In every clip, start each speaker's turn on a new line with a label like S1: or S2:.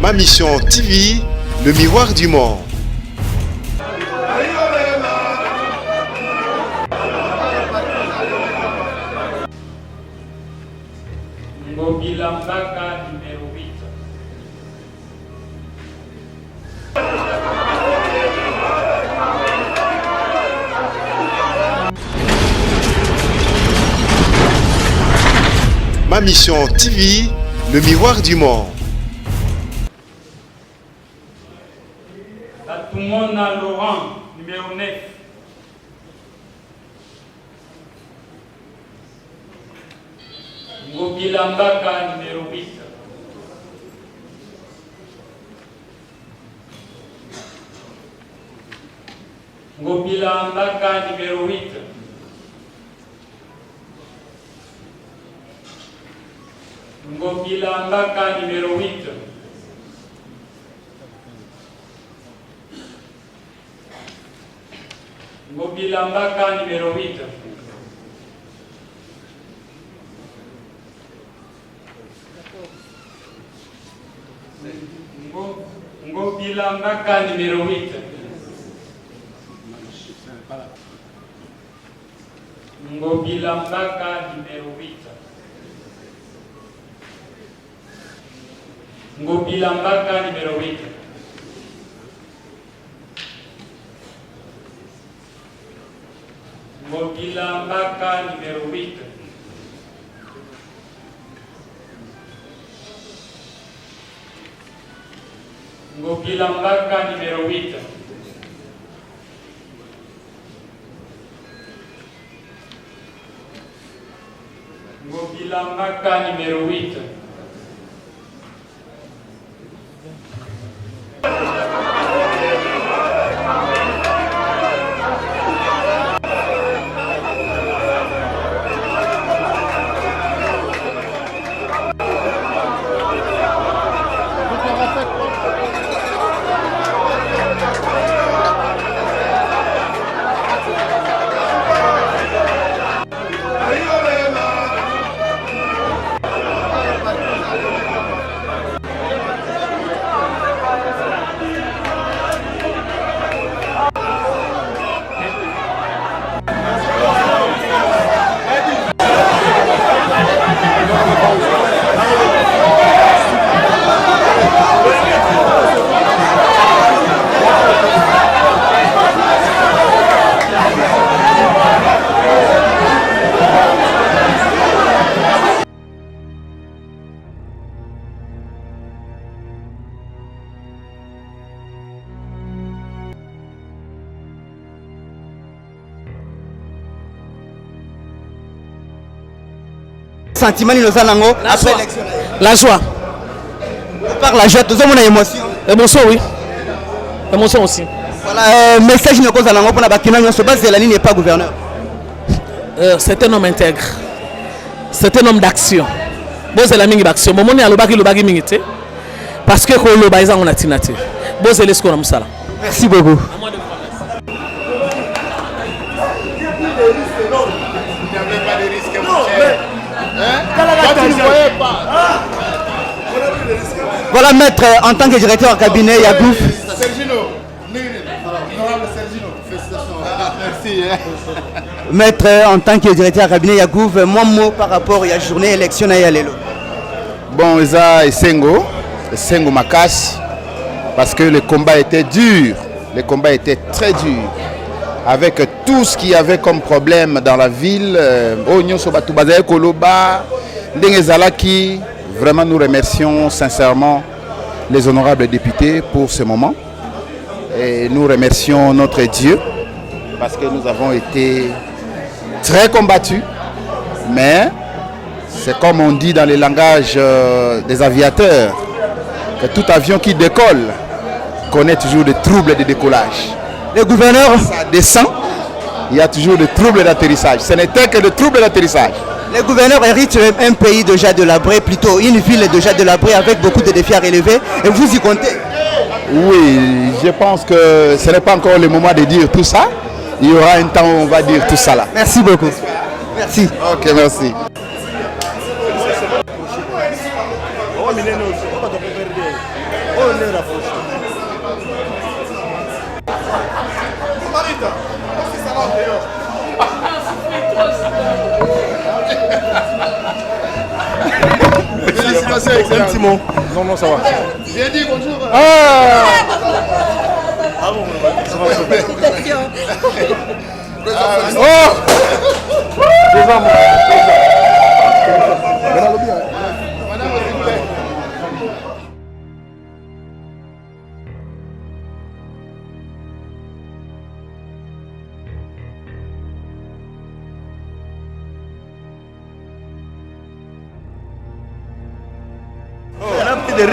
S1: Ma Mission TV, le miroir du monde.
S2: Ngobilambaka numéro 8.
S1: Ma Mission TV, le miroir du monde.
S2: Atumona Laurent, numéro 9. Ngobilambaka numéro 8. Ngobilambaka numéro 8. Ngobilambaka numéro 8. Ngobilambaka numéro 8. Ngobilambaka numéro 8. Ngobilambaka numéro 8. Ngobilambaka numéro 8. Ngobilambaka numéro 8. Ngobilambaka numéro 8. Ngobilambaka numéro 8.
S3: Sentiment après l'élection.
S4: La joie.
S3: Par la joie, tout le monde a émotion.
S4: Émotion, oui. Émotion aussi.
S3: Voilà, message ne cause à l'ango pour la bakina, on se base de la ligne n'est pas gouverneur.
S4: C'est un homme intègre. C'est un homme d'action. Bon, c'est la mingi d'action. Bon, on est à l'obagi mingité. Parce que quand l'obagi on a tinate. Bon, c'est l'esco comme ça.
S3: Merci beaucoup. Voilà, maître, en tant que directeur en cabinet, Yagouf.
S5: Merci.
S3: Maître, en tant que directeur en cabinet, Yagouf, moi, mot par rapport à la journée élection à Yalelo.
S5: Bon, Isa et Sengo Makas, parce que le combat était dur. Le combat était très dur. Avec tout ce qu'il y avait comme problème dans la ville, vraiment nous remercions sincèrement les honorables députés pour ce moment. Et nous remercions notre Dieu parce que nous avons été très combattus. Mais c'est comme on dit dans le langage des aviateurs, que tout avion qui décolle connaît toujours des troubles de décollage.
S3: Le gouverneur,
S5: ça descend, il y a toujours des troubles d'atterrissage. Ce n'était que des troubles d'atterrissage.
S3: Le gouverneur hérite un pays déjà délabré, plutôt une ville déjà délabrée avec beaucoup de défis à relever. Et vous y comptez?
S5: Oui, je pense que ce n'est pas encore le moment de dire tout ça. Il y aura un temps où on va dire tout ça là.
S3: Merci beaucoup. Merci.
S5: Ok, merci. Un petit mot. Non, non, ça va.
S1: Viens dire bonjour.
S5: Ah,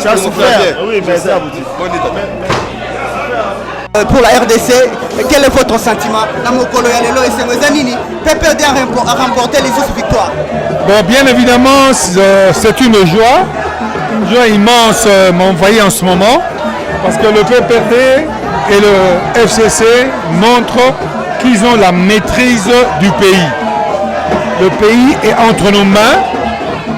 S1: Tu as souffert.
S5: oui, mais ça vous dit.
S3: Pour la RDC, quel est votre sentiment? PPRD a remporté les 6 victoires.
S6: Bon, bien évidemment, c'est une joie immense m'envahit en ce moment, parce que le PPRD et le FCC montrent qu'ils ont la maîtrise du pays. Le pays est entre nos mains.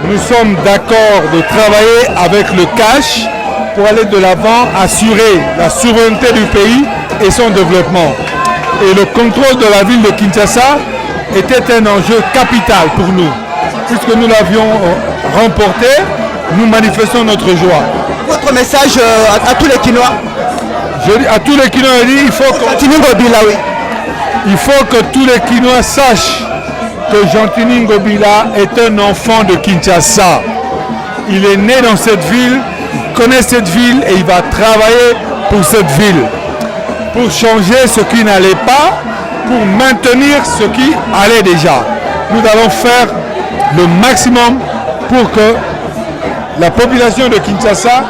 S6: Nous sommes d'accord de travailler avec le cash pour aller de l'avant, assurer la souveraineté du pays et son développement. Et le contrôle de la ville de Kinshasa était un enjeu capital pour nous. Puisque nous l'avions remporté, nous manifestons notre joie.
S3: Votre message à tous les Kinois?
S6: Je dis à tous les Kinois, il faut que tous les Kinois sachent que Jean-Tini Ngobila est un enfant de Kinshasa. Il est né dans cette ville, il connaît cette ville et il va travailler pour cette ville. Pour changer ce qui n'allait pas, pour maintenir ce qui allait déjà. Nous allons faire le maximum pour que la population de Kinshasa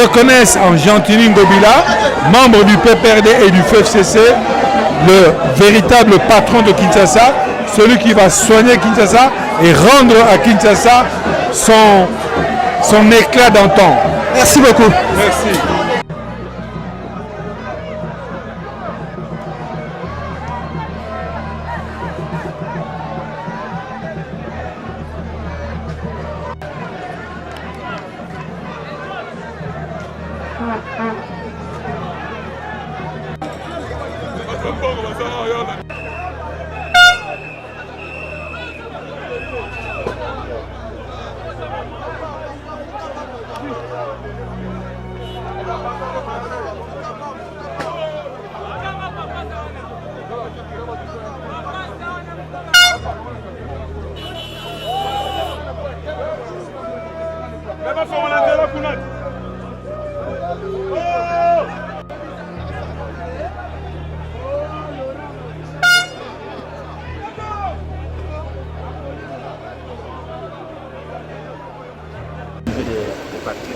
S6: reconnaisse en Jean-Tini Ngobila, membre du PPRD et du FCC, le véritable patron de Kinshasa, celui qui va soigner Kinshasa et rendre à Kinshasa son éclat d'antan.
S3: Merci beaucoup.
S6: Merci.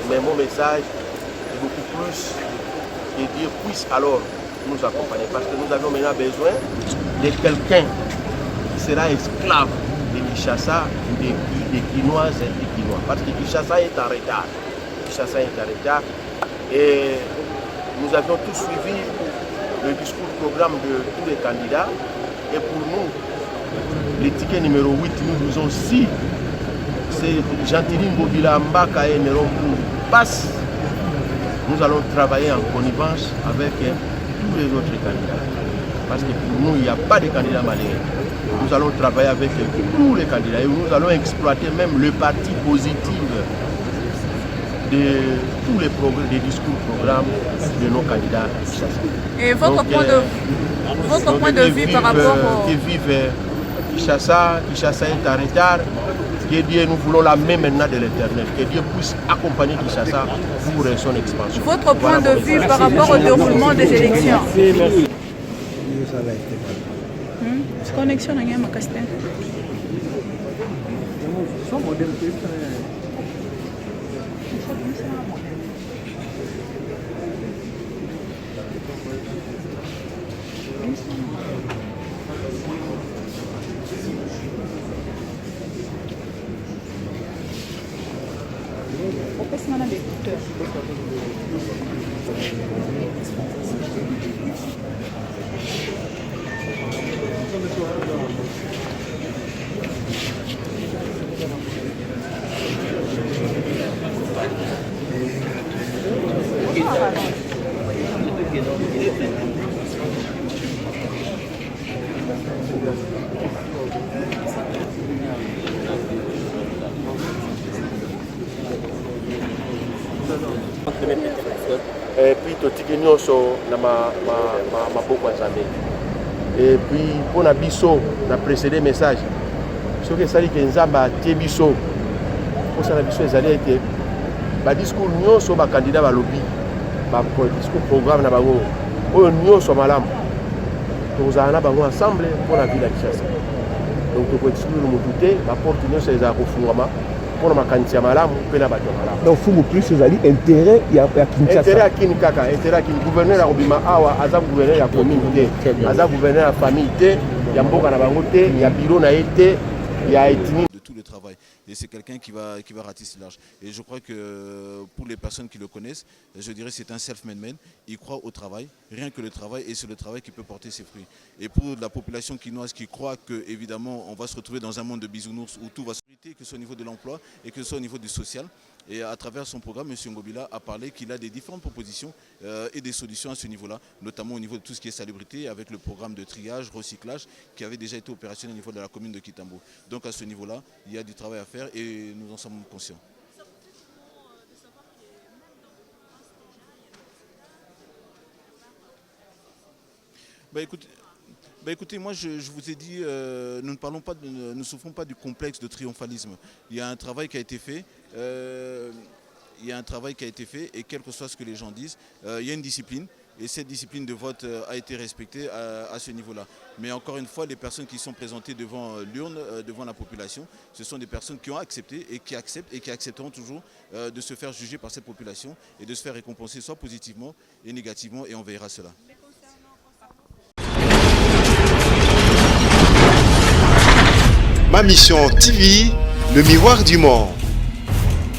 S7: Mais mon message est beaucoup plus de dire puisse alors nous accompagner, parce que nous avons maintenant besoin de quelqu'un qui sera esclave de Kinshasa, des Kinoises et des Kinois, parce que Kinshasa est en retard. Kinshasa est en retard et nous avions tous suivi le discours programme de tous les candidats et pour nous, le ticket numéro 8, nous disons si c'est Jean-Tini Ngobila Mbaka et Néron passe, nous allons travailler en connivence avec tous les autres candidats. Parce que pour nous, il n'y a pas de candidats malins. Nous allons travailler avec tous les candidats et nous allons exploiter même le parti positif de tous les discours programmes de nos candidats.
S8: Et votre point de vue par rapport au...
S7: Qui vivent Kinshasa est en retard. Que Dieu, nous voulons la main maintenant de l'Éternel. Que Dieu puisse accompagner Kinshasa pour son expansion.
S8: Votre point de vue par rapport au déroulement des élections.
S7: Merci.
S8: Connexion à Nyama Castel.
S7: et puis totiki nyonso na maboko ya Nzambe. Et puis pour na biso na précédé message soki esali ke Nzambe atie biso posala biso ezali ete badiscours nyonso bakandidat balobi badiscours programme na bango oyo nyonso malamu tokozala na bango ensemble pour la ville ya Kinshasa. Donc tokoexclure motu te baporte nyonso ezala kofungwama mpona makanisi ya malamu mpe na bato ya malamu.
S3: Donc fumu plus ezali intérêt ya Kinshasa.
S7: Intérêt ya kini kaka, intérêt ya kini gouverneur akobima awa aza gouverneur ya commune te, aza gouverneur ya famille te, ya mboka na bango te, ya bureau na ye te, ya ethnie.
S9: De tout le travail. Et c'est quelqu'un qui va ratisser large. Et je crois que pour les personnes qui le connaissent, je dirais que c'est un self-made man. Il croit au travail, rien que le travail, et c'est le travail qui peut porter ses fruits. Et pour la population quinoise qui croit que évidemment on va se retrouver dans un monde de bisounours où tout va se faire, que ce soit au niveau de l'emploi et que ce soit au niveau du social. Et à travers son programme, M. Ngobila a parlé qu'il a des différentes propositions et des solutions à ce niveau-là, notamment au niveau de tout ce qui est salubrité, avec le programme de triage, recyclage, qui avait déjà été opérationnel au niveau de la commune de Kitambo. Donc à ce niveau-là, il y a du travail à faire et nous en sommes conscients. Écoutez, moi je vous ai dit, nous ne souffrons pas du complexe de triomphalisme. Il y a un travail qui a été fait. Et quel que soit ce que les gens disent, il y a une discipline. Et cette discipline de vote a été respectée à ce niveau-là. Mais encore une fois, les personnes qui sont présentées devant l'urne, devant la population, ce sont des personnes qui ont accepté et qui acceptent et qui accepteront toujours de se faire juger par cette population et de se faire récompenser soit positivement et négativement, et on verra cela.
S1: Ma mission TV, le miroir du monde.